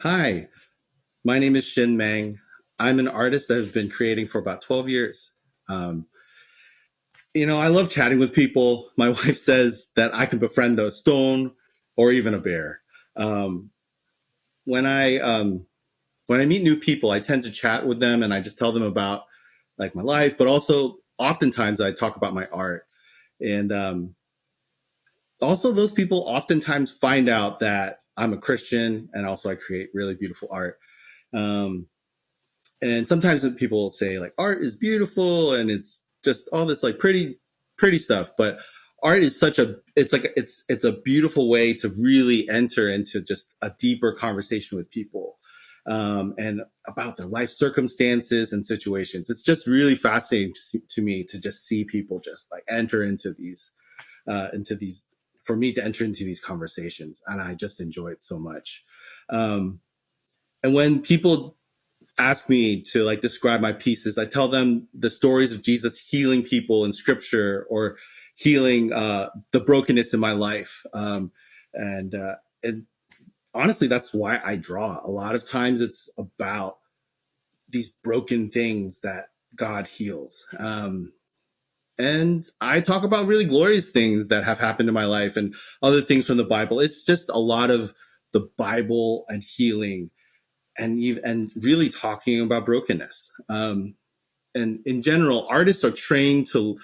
Hi, my name is Shin Maeng. I'm an artist that has been creating for about 12 years. Um, I love chatting with people. My wife says that I can befriend a stone or even a bear. Um, when I when I meet new people, I tend to chat with them and I just tell them about like my life, but also oftentimes I talk about my art. And also, those people oftentimes find out that I'm a Christian and also I create really beautiful art. Um, And sometimes people will say like art is beautiful and it's just all this like pretty stuff, but art is such a it's a beautiful way to really enter into just a deeper conversation with people, and about their life circumstances and situations. It's just really fascinating to me to just see people just like enter into these for me to enter into these conversations, and I just enjoy it so much. Um, and when people ask me to like describe my pieces, I tell them the stories of Jesus healing people in scripture or healing the brokenness in my life. And honestly, that's why I draw. A lot of times it's about these broken things that God heals. And I talk about really glorious things that have happened in my life and other things from the Bible. It's just a lot of the Bible and healing and really talking about brokenness. And in general, artists are trained to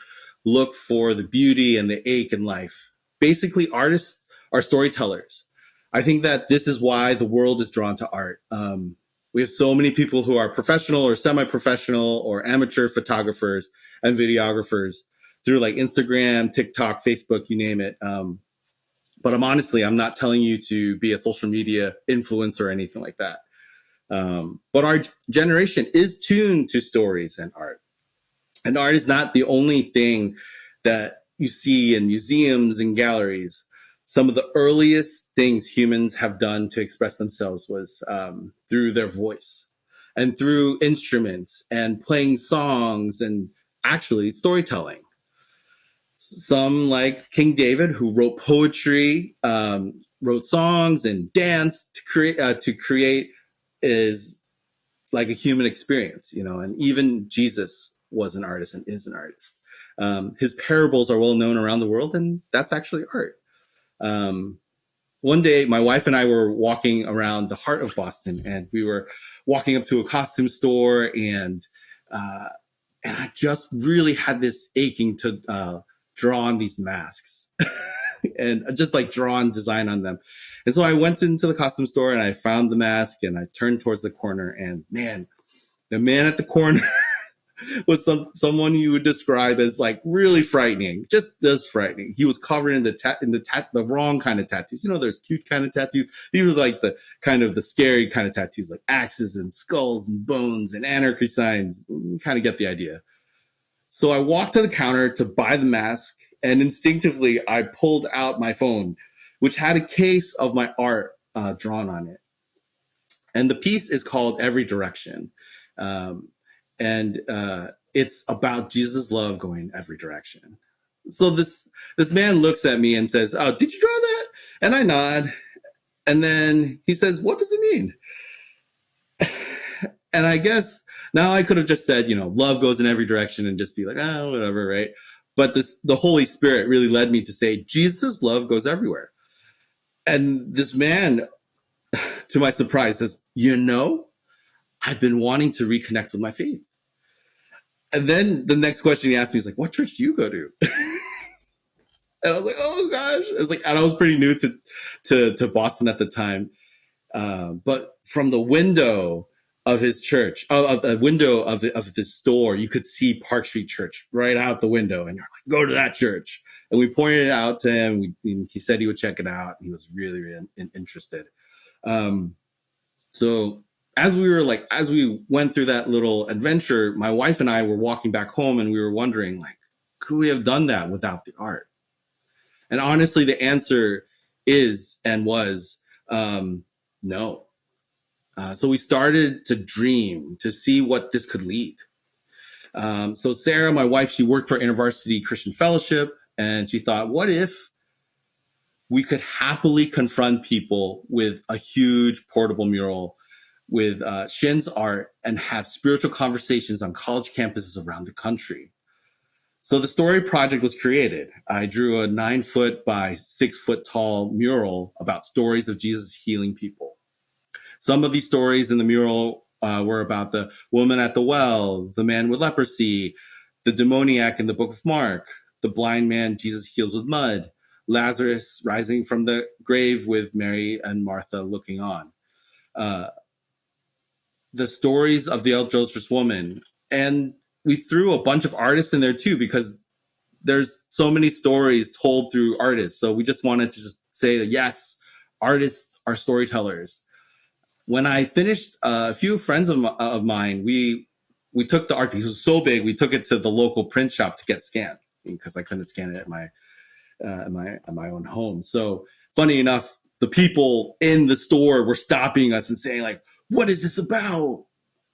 look for the beauty and the ache in life. Basically, artists are storytellers. I think that this is why the world is drawn to art. We have so many people who are professional or semi-professional or amateur photographers and videographers through like Instagram, TikTok, Facebook, you name it. But I'm not telling you to be a social media influencer or anything like that. But our generation is tuned to stories and art. And art is not the only thing that you see in museums and galleries. Some of the earliest things humans have done to express themselves was through their voice and through instruments and playing songs and actually storytelling. Some, like King David, who wrote poetry, wrote songs and danced to create is like a human experience, and even Jesus was an artist and is an artist. His parables are well known around the world, and that's actually art. Um, One day, my wife and I were walking around the heart of Boston, and we were walking up to a costume store, uh, and I just really had this aching to draw on these masks and just like draw and design on them. And so I went into the costume store and I found the mask and I turned towards the corner, and man, the man at the corner was someone you would describe as like really frightening, just frightening. He was covered in the wrong kind of tattoos. There's cute kind of tattoos. He was like the kind of the scary kind of tattoos, like axes and skulls and bones and anarchy signs. You kind of get the idea. So I walked to the counter to buy the mask, and instinctively I pulled out my phone, which had a case of my art drawn on it. And the piece is called Every Direction. Um, and it's about Jesus' love going every direction. So this man looks at me and says, "Oh, did you draw that?" And I nod. And then he says, "What does it mean?" And I guess now I could have just said, love goes in every direction and just be like, "Oh, whatever," right? But the Holy Spirit really led me to say, Jesus' love goes everywhere. And this man, to my surprise, says, I've been wanting to reconnect with my faith. And then the next question he asked me is like, "What church do you go to?" And I was like, "Oh gosh!" It's like, and I was pretty new to Boston at the time. But from the window of his church, of the window of the store, you could see Park Street Church right out the window, and you're like, "Go to that church." And we pointed it out to him. He said he would check it out. He was really, really interested. Um, So as we went through that little adventure, my wife and I were walking back home and we were wondering like, could we have done that without the art? And honestly, the answer is and was no. So we started to dream to see what this could lead. So Sarah, my wife, she worked for InterVarsity Christian Fellowship, and she thought, what if we could happily confront people with a huge portable mural with Shin's art and have spiritual conversations on college campuses around the country. So the story project was created. I drew a 9-foot by 6-foot tall mural about stories of Jesus healing people. Some of these stories in the mural were about the woman at the well, the man with leprosy, the demoniac in the book of Mark, the blind man Jesus heals with mud, Lazarus rising from the grave with Mary and Martha looking on, uh, the stories of the adulterous woman. And we threw a bunch of artists in there too, because there's so many stories told through artists. So we just wanted to just say that, yes, artists are storytellers. When I finished, a few friends of mine, we took the art because it was so big. We took it to the local print shop to get scanned because I couldn't scan it at my own home. So funny enough, the people in the store were stopping us and saying like, "What is this about?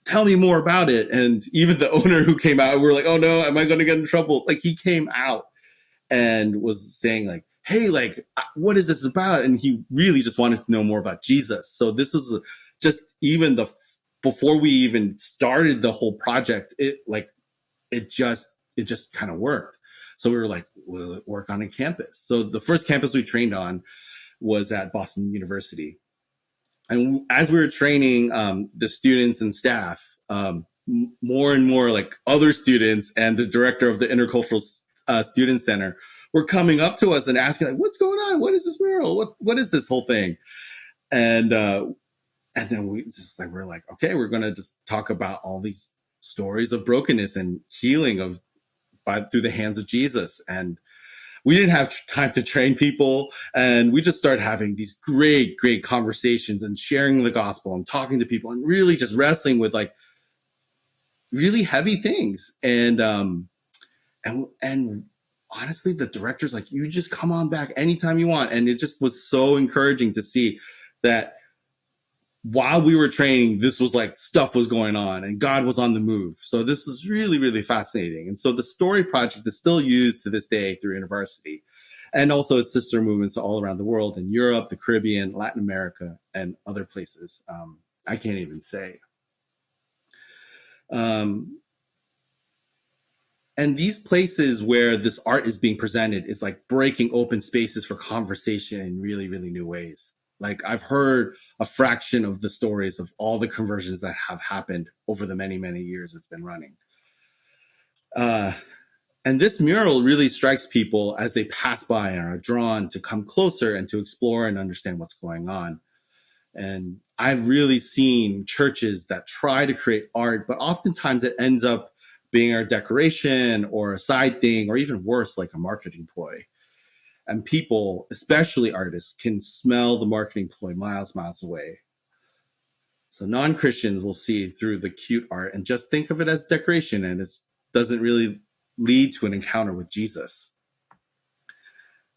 Tell me more about it." And even the owner who came out, we were like, "Oh no, am I going to get in trouble?" Like he came out and was saying like, "Hey, like, what is this about?" And he really just wanted to know more about Jesus. So this was just even before we even started the whole project, it just kind of worked. So we were like, we'll work on a campus. So the first campus we trained on was at Boston University. And as we were training the students and staff, more and more like other students and the director of the Intercultural Student Center were coming up to us and asking like, "What's going on? What is this mural? What is this whole thing?" And then we're like, okay, we're gonna just talk about all these stories of brokenness and healing through the hands of Jesus. And we didn't have time to train people, and we just started having these great conversations and sharing the gospel and talking to people and really just wrestling with like really heavy things. And honestly, the director's like, "You just come on back anytime you want." And it just was so encouraging to see that while we were training, this was like stuff was going on and God was on the move. So this was really fascinating. And so the story project is still used to this day through university, and also its sister movements all around the world, in Europe, the Caribbean, Latin America, and other places. I can't even say. And these places where this art is being presented is like breaking open spaces for conversation in really new ways. Like I've heard a fraction of the stories of all the conversions that have happened over the many years it's been running. And this mural really strikes people as they pass by and are drawn to come closer and to explore and understand what's going on. And I've really seen churches that try to create art, but oftentimes it ends up being a decoration or a side thing, or even worse, like a marketing ploy. And people, especially artists, can smell the marketing ploy miles away. So non-Christians will see through the cute art and just think of it as decoration, and it doesn't really lead to an encounter with Jesus.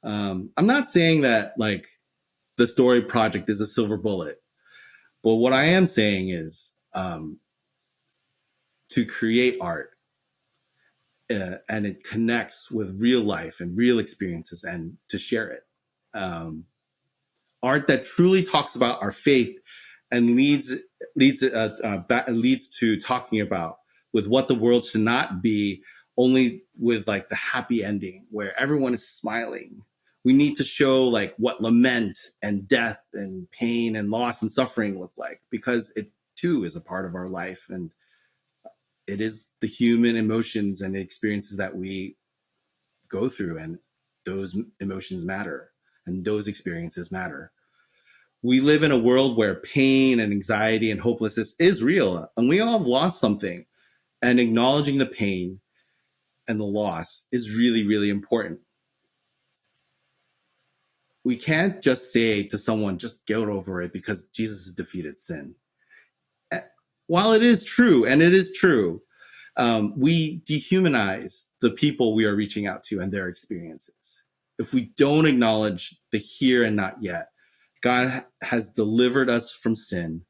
I'm not saying that like the story project is a silver bullet, but what I am saying is to create art and it connects with real life and real experiences, and to share it. Art that truly talks about our faith and leads to talking about with what the world should not be, only with like the happy ending where everyone is smiling. We need to show like what lament and death and pain and loss and suffering look like, because it too is a part of our life, and it is the human emotions and experiences that we go through, and those emotions matter and those experiences matter. We live in a world where pain and anxiety and hopelessness is real, and we all have lost something, and acknowledging the pain and the loss is really important. We can't just say to someone, just get over it because Jesus has defeated sin. While it is true, and it is true, we dehumanize the people we are reaching out to and their experiences. If we don't acknowledge the here and not yet, God has delivered us from sin,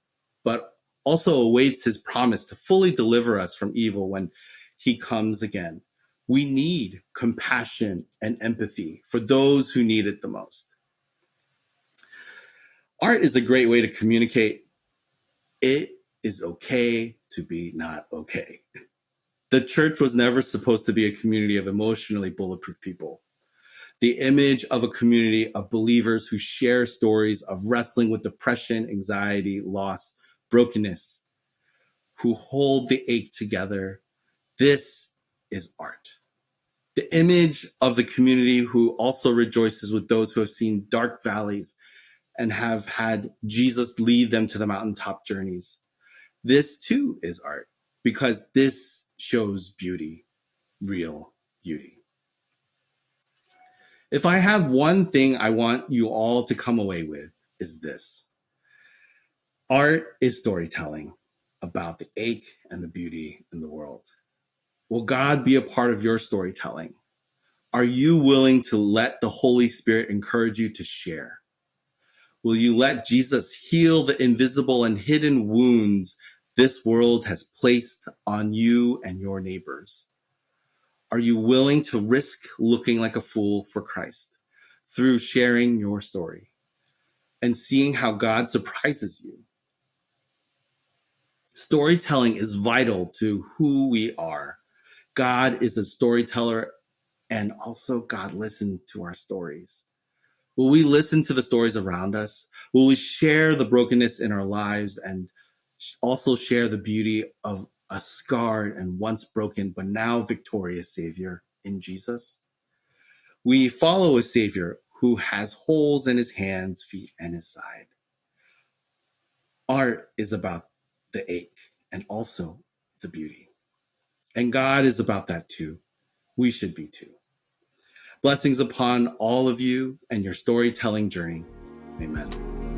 but also awaits his promise to fully deliver us from evil when he comes again. We need compassion and empathy for those who need it the most. Art is a great way to communicate. It is okay to be not okay. The church was never supposed to be a community of emotionally bulletproof people. The image of a community of believers who share stories of wrestling with depression, anxiety, loss, brokenness, who hold the ache together. This is art. The image of the community who also rejoices with those who have seen dark valleys and have had Jesus lead them to the mountaintop journeys. This too is art because this shows beauty, real beauty. If I have one thing I want you all to come away with, is this. Art is storytelling about the ache and the beauty in the world. Will God be a part of your storytelling? Are you willing to let the Holy Spirit encourage you to share? Will you let Jesus heal the invisible and hidden wounds this world has placed on you and your neighbors? Are you willing to risk looking like a fool for Christ through sharing your story and seeing how God surprises you? Storytelling is vital to who we are. God is a storyteller, and also God listens to our stories. Will we listen to the stories around us? Will we share the brokenness in our lives and also share the beauty of a scarred and once broken but now victorious Savior in Jesus? We follow a Savior who has holes in his hands, feet, and his side. Art is about the ache and also the beauty. And God is about that too. We should be too. Blessings upon all of you and your storytelling journey. Amen.